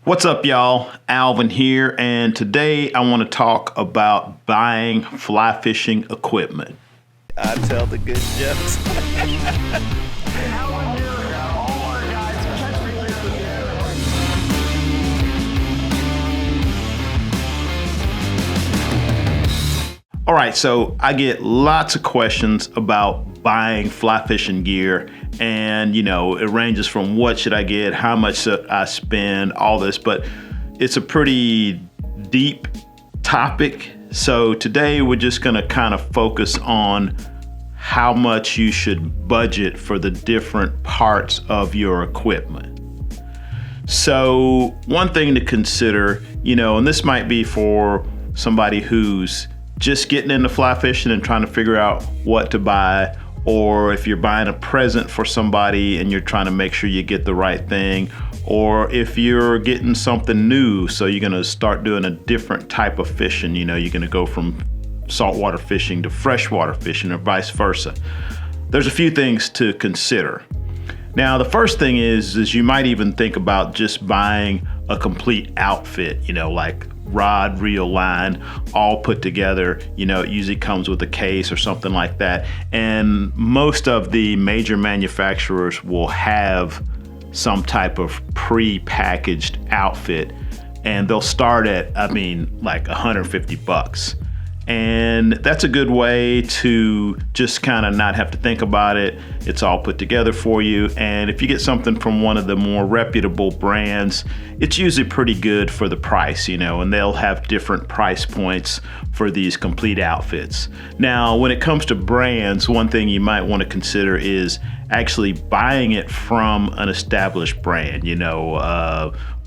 What's up, y'all? Alvin here, and today I want to talk about buying fly fishing equipment. I tell the good jokes. All right, so I get lots of questions about buying fly fishing gear, and it ranges from what should I get, how much should I spend, all this, but it's a pretty deep topic. So today we're just gonna kind of focus on how much you should budget for the different parts of your equipment. So one thing to consider, and this might be for somebody who's just getting into fly fishing and trying to figure out what to buy, or if you're buying a present for somebody and you're trying to make sure you get the right thing, or if you're getting something new, so you're gonna start doing a different type of fishing, you're gonna go from saltwater fishing to freshwater fishing or vice versa. There's a few things to consider. Now, the first thing is you might even think about just buying a complete outfit, like rod, reel, line, all put together. It usually comes with a case or something like that. And most of the major manufacturers will have some type of pre-packaged outfit, and they'll start at, like $150. And that's a good way to just kind of not have to think about it. It's all put together for you. And if you get something from one of the more reputable brands, it's usually pretty good for the price, and they'll have different price points for these complete outfits. Now, when it comes to brands, one thing you might want to consider is actually buying it from an established brand,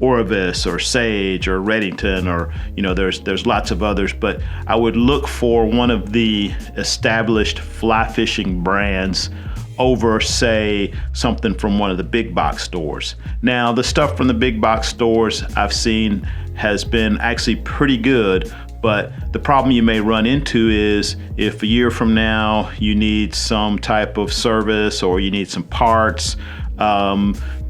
Orvis or Sage or Redington, or there's lots of others, but I would look for one of the established fly fishing brands over, say, something from one of the big box stores. Now, the stuff from the big box stores I've seen has been actually pretty good, but the problem you may run into is if a year from now you need some type of service or you need some parts,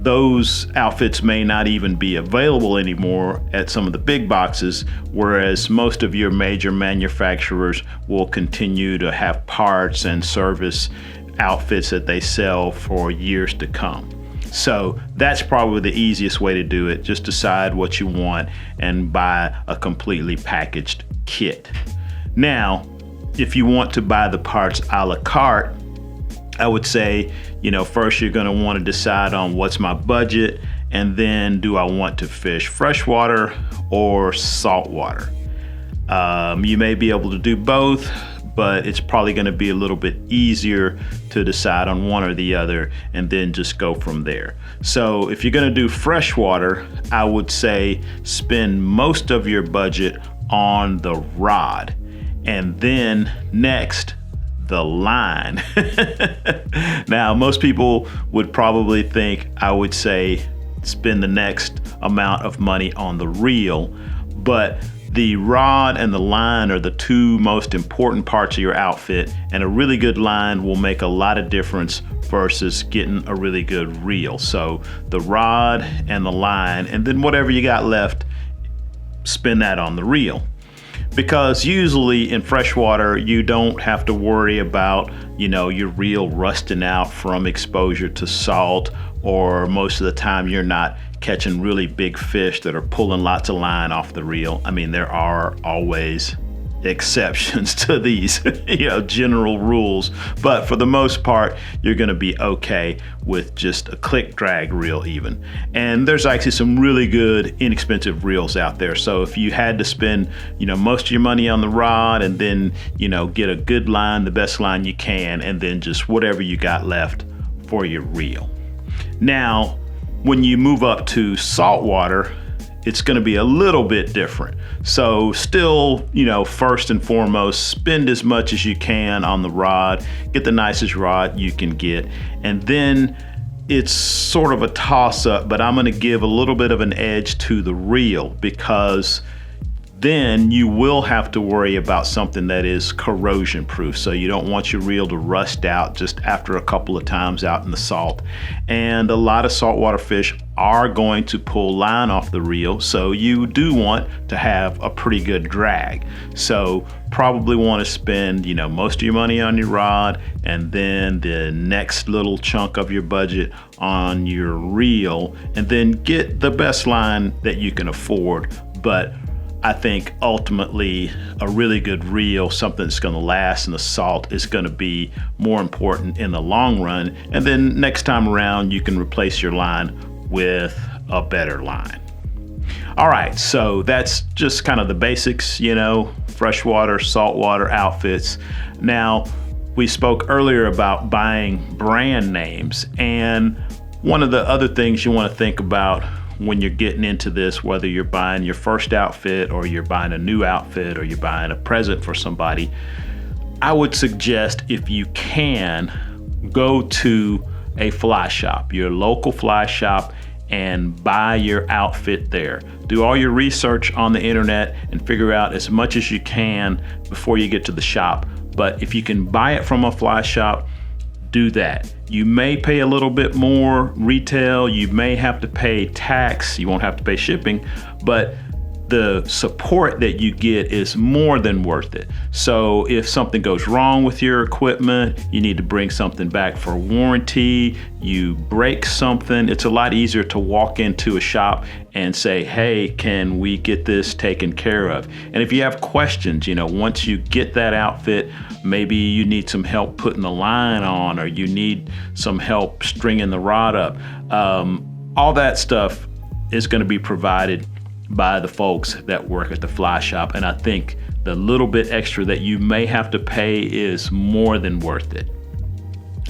those outfits may not even be available anymore at some of the big boxes, whereas most of your major manufacturers will continue to have parts and service outfits that they sell for years to come. So that's probably the easiest way to do it. Just decide what you want and buy a completely packaged kit. Now, if you want to buy the parts a la carte, I would say, first you're going to want to decide on what's my budget, and then do I want to fish freshwater or saltwater? You may be able to do both, but it's probably going to be a little bit easier to decide on one or the other and then just go from there. So if you're going to do freshwater, I would say spend most of your budget on the rod, and then next, the line. Now, most people would probably think I would say spend the next amount of money on the reel, but the rod and the line are the two most important parts of your outfit, and a really good line will make a lot of difference versus getting a really good reel. So the rod and the line, and then whatever you got left, spend that on the reel. Because usually in freshwater, you don't have to worry about, your reel rusting out from exposure to salt, or most of the time you're not catching really big fish that are pulling lots of line off the reel. There are always exceptions to these general rules, but for the most part you're going to be okay with just a click drag reel even. And there's actually some really good inexpensive reels out there, so if you had to spend most of your money on the rod and then get a good line, the best line you can, and then just whatever you got left for your reel. Now, when you move up to saltwater, it's going to be a little bit different. So still, first and foremost, spend as much as you can on the rod, get the nicest rod you can get. And then it's sort of a toss up, but I'm going to give a little bit of an edge to the reel, because then you will have to worry about something that is corrosion proof. So you don't want your reel to rust out just after a couple of times out in the salt. And a lot of saltwater fish are going to pull line off the reel, so you do want to have a pretty good drag. So probably want to spend, most of your money on your rod, and then the next little chunk of your budget on your reel, and then get the best line that you can afford. But I think ultimately a really good reel, something that's going to last in the salt, is going to be more important in the long run. And then next time around, you can replace your line with a better line. All right, so that's just kind of the basics, freshwater, saltwater outfits. Now, we spoke earlier about buying brand names, and one of the other things you want to think about when you're getting into this, whether you're buying your first outfit or you're buying a new outfit or you're buying a present for somebody, I would suggest, if you can, go to a fly shop, your local fly shop, and buy your outfit there. Do all your research on the internet and figure out as much as you can before you get to the shop. But if you can buy it from a fly shop, do that. You may pay a little bit more retail, you may have to pay tax, you won't have to pay shipping, but the support that you get is more than worth it. So if something goes wrong with your equipment, you need to bring something back for warranty, you break something, it's a lot easier to walk into a shop and say, hey, can we get this taken care of? And if you have questions, once you get that outfit, maybe you need some help putting the line on, or you need some help stringing the rod up. All that stuff is going to be provided by the folks that work at the fly shop. And I think the little bit extra that you may have to pay is more than worth it.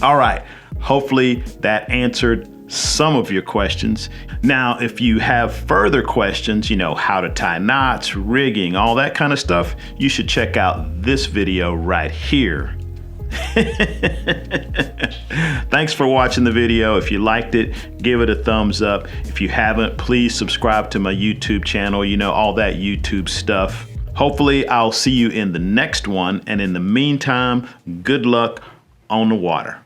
All right, hopefully that answered some of your questions. Now, if you have further questions, how to tie knots, rigging, all that kind of stuff, you should check out this video right here. Thanks for watching the video. If you liked it, give it a thumbs up. If you haven't, please subscribe to my YouTube channel, all that YouTube stuff. Hopefully, I'll see you in the next one. And in the meantime, good luck on the water.